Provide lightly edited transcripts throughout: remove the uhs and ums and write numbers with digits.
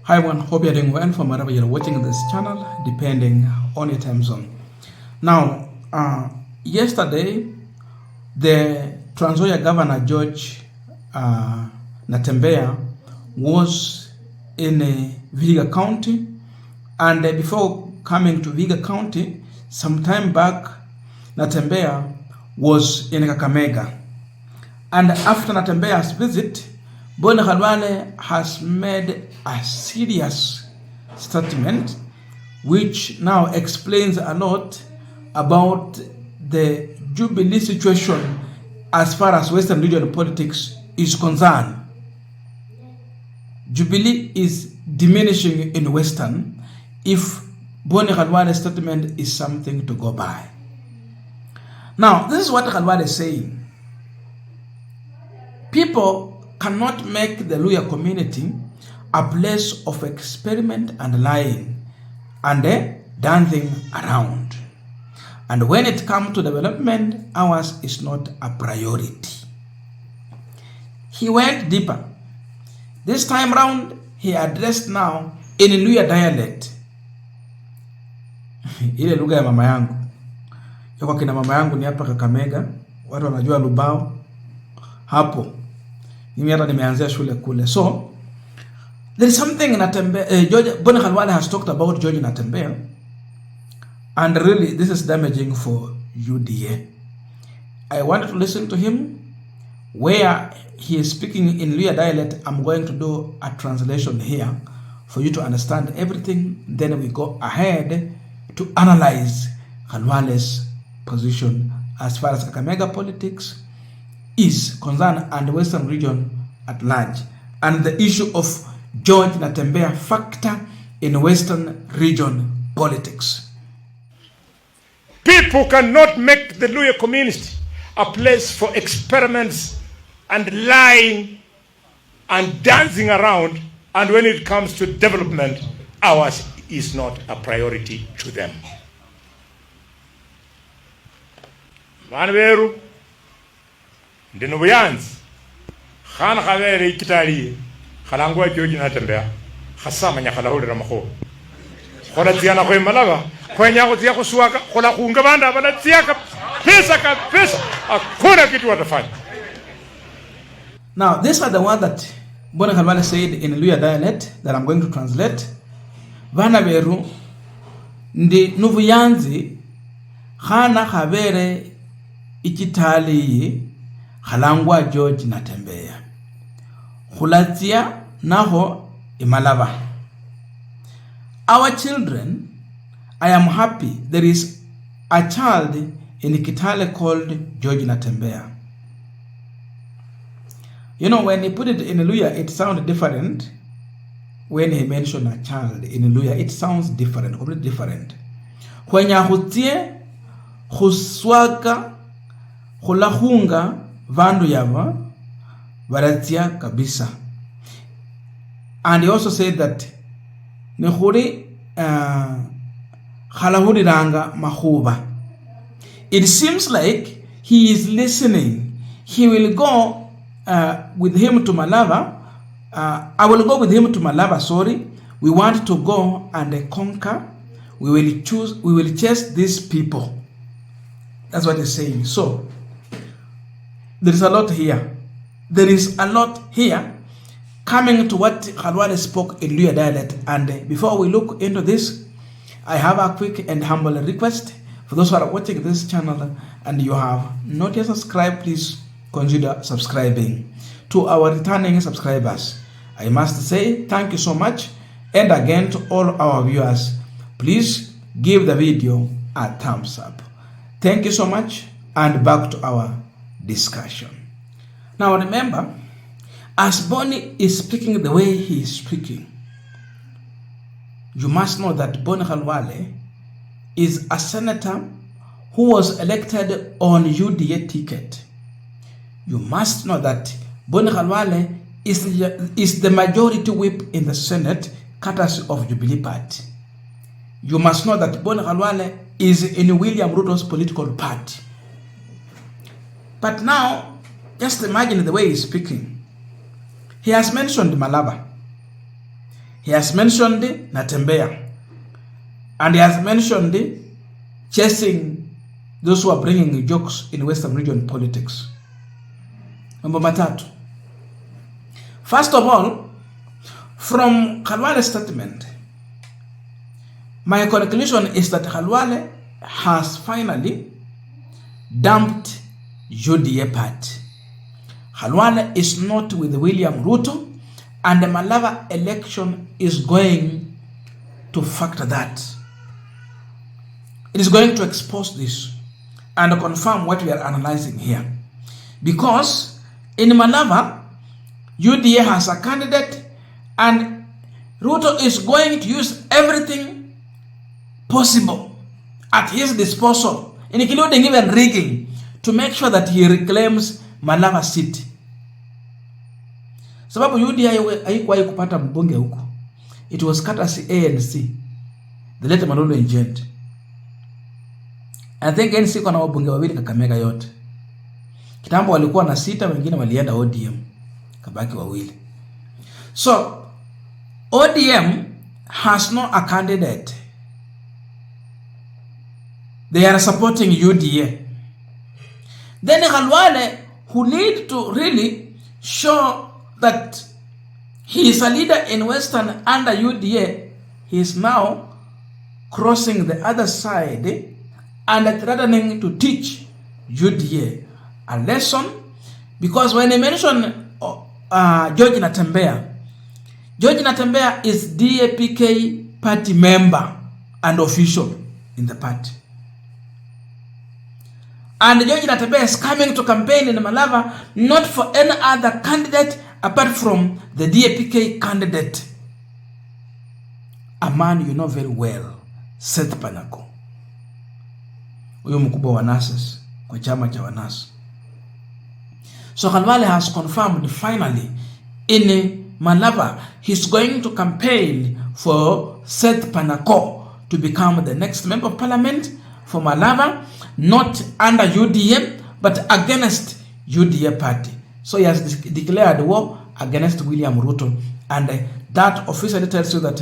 Hi everyone, hope you're doing well from wherever you're watching this channel, depending on your time zone. Now, yesterday, the Trans Nzoia Governor George Natembeya was in Vihiga County, and before coming to Vihiga County, some time back, Natembeya was in Kakamega. And after Natembeya's visit, Bwana Khalwale has made a serious statement which now explains a lot about the Jubilee situation as far as Western region politics is concerned. Jubilee is diminishing in Western if Bwana Khalwale's statement is something to go by. Now, this is what Khalwale is saying. People cannot make the Luhya community a place of experiment and lying and dancing around. And when it comes to development, ours is not a priority. He went deeper. This time round, he addressed now in Luhya dialect. Ile lugha ya mama yangu. Kwa kina mama yangu ni hapa Kakamega, watu wanajua Lubao hapo. Mimi hata nimeanzia shule kule. So there is something in Natembeya. Bwana Khalwale has talked about George Natembeya, and really this is damaging for UDA. I wanted to listen to him where he is speaking in Luhya dialect. I'm going to do a translation here for you to understand everything. Then we go ahead to analyze Khalwale's position as far as Kakamega politics is concerned and the Western region at large, and the issue of George Natembeya factor in Western region politics. People cannot make the Luhya community a place for experiments and lying and dancing around, and when it comes to development, ours is not a priority to them. Manveru ndino buyanzi khana khabere ikitali khalangwa George Natembeya khasamanya khalahulira makho khola tsiana khwe malaba khwenya go tsia go suaka khola khunga banda bana tsia ka pesa akona kitu watafanya. Now these are the words that Bwana Khalwale said in Luhya dialect that I'm going to translate. Vana veru ndi nubuyanzi khana khabere ikitali khalangwa George Natembeya khulatia naho imalaba. Our children, I am happy there is a child in Kitale called George Natembeya. You know, when he put it in Luhya, it sounded different. When he mentioned a child in Luhya, it sounds different, completely different. Kwenya hutie khuswaka khulahunga vandu yava varatia kabisa. And he also said that nehuri khalahuri ranga mahuba. It seems like he is listening. He will go with him to Malava. I will go with him to Malava, sorry. We want to go and conquer. We will chase these people. That's what he's saying. So there is a lot here. There is a lot here coming to what Khalwale spoke in Luhya dialect. And before we look into this, I have a quick and humble request. For those who are watching this channel and you have not yet subscribed, please consider subscribing. To our returning subscribers, I must say thank you so much. And again to all our viewers, please give the video a thumbs up. Thank you so much, and back to our discussion. Now remember, as Boni is speaking the way he is speaking, you must know that Bwana Khalwale is a senator who was elected on UDA ticket. You must know that Bwana Khalwale is the majority whip in the Senate, courtesy of Jubilee Party. You must know that Bwana Khalwale is in William Ruto's political party. But now, just imagine the way he's speaking. He has mentioned Malaba. He has mentioned Natembeya. And he has mentioned chasing those who are bringing jokes in Western region politics. Mambo matatu. First of all, from Khalwale's statement, my conclusion is that Khalwale has finally dumped UDA party. Khalwale is not with William Ruto, and the Malava election is going to factor that. It is going to expose this and confirm what we are analyzing here. Because in Malava, UDA has a candidate, and Ruto is going to use everything possible at his disposal, including even rigging, to make sure that he reclaims Malava City. Sababu UDA haikuwahi kupata mbunge huko. It was courtesy ANC, the late Malolo agent. I think ANC kuna wabunge wawili Kakamega yote. Kitambo walikuwa na 6, wengine walienda ODM, kabaki wawili. So ODM has no a candidate. They are supporting UDA. Then Khalwale, who need to really show that he is a leader in Western under UDA, he is now crossing the other side and threatening to teach UDA a lesson. Because when they mention George Natembeya is DAPK party member and official in the party. And George Natembeya is coming to campaign in Malava not for any other candidate apart from the DAPK candidate. A man you know very well, Seth Panako. Huyo mkubwa wa NASS kwa chama cha NASS. So Khalwale has confirmed finally in Malava he's going to campaign for Seth Panako to become the next member of parliament for Malava, not under UDA but against UDA party. So he has declared war against William Ruto, and that officially tells you that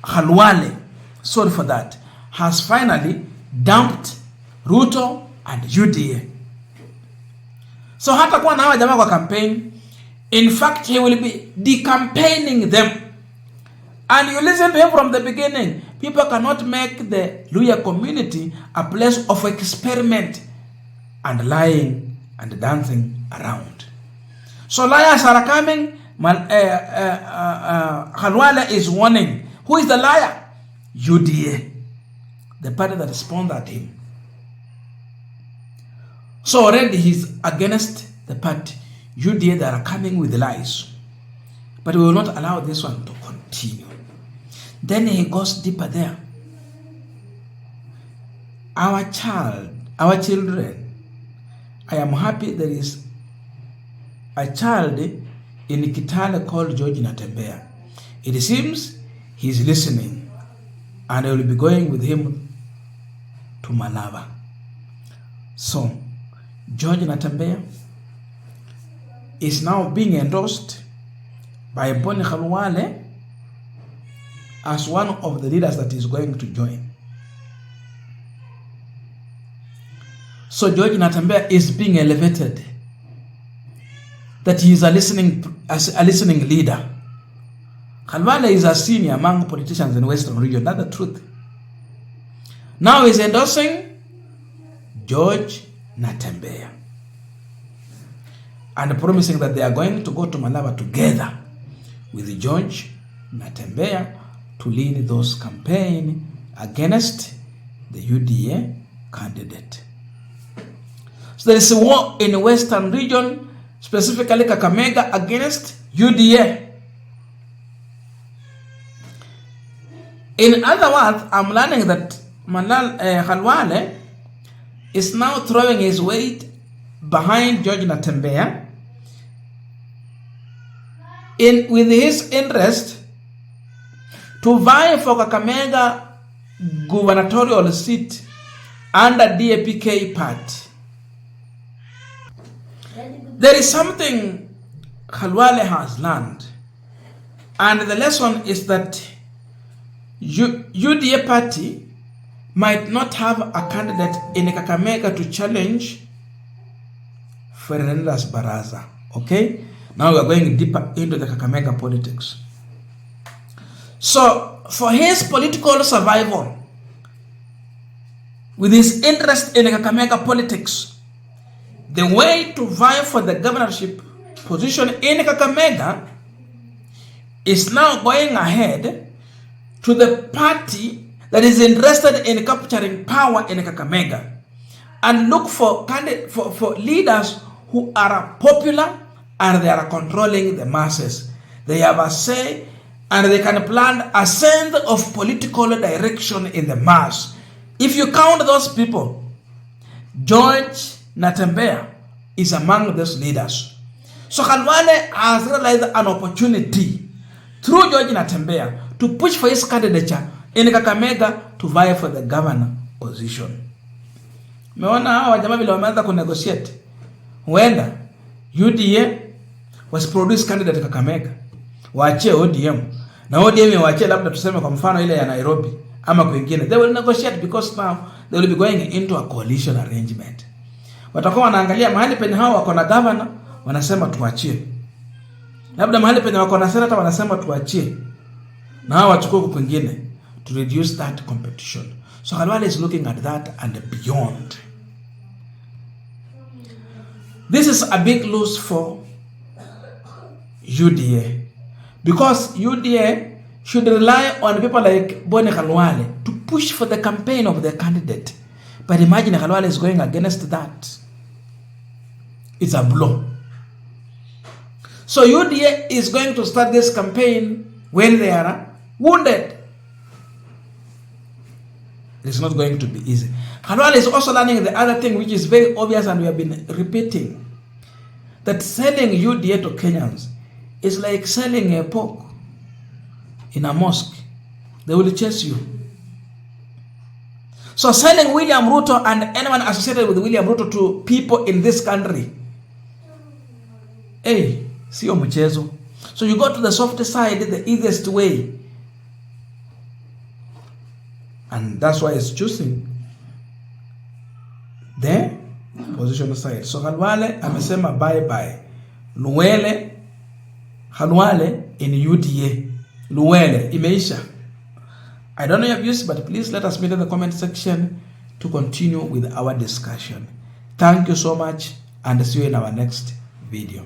Khalwale, sorry for that, has finally dumped Ruto and UDA. So hata kuwa na hawa jamaa kwa campaign, in fact he will be decampaigning them. And you listen to him from the beginning. People cannot make the Luya community a place of experiment and lying and dancing around. So liars are coming. Khalwale is warning. Who is the liar? UDA, the party that sponsored him. So already he's against the party. UDA that are coming with lies. But we will not allow this one to continue. Then he goes deeper there. Our children, I am happy there is a child in Kitale called George Natembeya. It seems he's listening, and I will be going with him to Malava. So, George Natembeya is now being endorsed by Boni Khalwale as one of the leaders that is going to join. So George Natembeya is being elevated, that he is a listening leader. Khalwale is a senior among politicians in Western region. That's the truth. Now he's endorsing George Natembeya and promising that they are going to go to Malava together with George Natembeya to lead those campaign against the UDA candidate. So there is a war in the Western region, specifically Kakamega, against UDA. In other words, I'm learning that Khalwale is now throwing his weight behind George Natembeya with his interest to vie for Kakamega gubernatorial seat under DAPK party. There is something Khalwale has learned. And the lesson is that UDA party might not have a candidate in Kakamega to challenge Fernandes Baraza. Okay? Now we are going deeper into the Kakamega politics. So, for his political survival, with his interest in Kakamega politics, the way to vie for the governorship position in Kakamega is now going ahead to the party that is interested in capturing power in Kakamega and look for leaders who are popular and they are controlling the masses. They have a say and they can plan a sense of political direction in the mass. If you count those people, George Natembeya is among those leaders. So Khalwale has realized an opportunity through George Natembeya to push for his candidature in Kakamega to vie for the governor position. Meona hawa jamaa vile wameanza kunegotiate. Huenda UDA was produce candidate Kakamega, waachie ODM. Na ODM waachie labda tuseme kwa mfano ile ya Nairobi ama kwingine. They will negotiate because now they will be going into a coalition arrangement. Watakuwa wanaangalia mahali penye hao wako na governor, wanasema tuachie. Labda mahali penye wako na senator wanasema tuachie. Na hao wachukue huko kwingine to reduce that competition. So Khalwale is looking at that and beyond. This is a big loss for UDA because UDA should rely on people like Boni Khalwale to push for the campaign of the candidate. But imagine Khalwale is going against that. It's a blow. So UDA is going to start this campaign when they are wounded. It's not going to be easy. Khalwale is also learning the other thing which is very obvious and we have been repeating. That selling UDA to Kenyans is like selling a pork in a mosque. They will chase you. So selling William Ruto and anyone associated with William Ruto to people in this country, hey, sio mchezo. So you go to the soft side the easiest way. And that's why it's choosing the position side. So Khalwale amesema bye bye. Khalwale in UDA. Luwele imeisha. I don't know your views, but please let us meet in the comment section to continue with our discussion. Thank you so much and see you in our next video.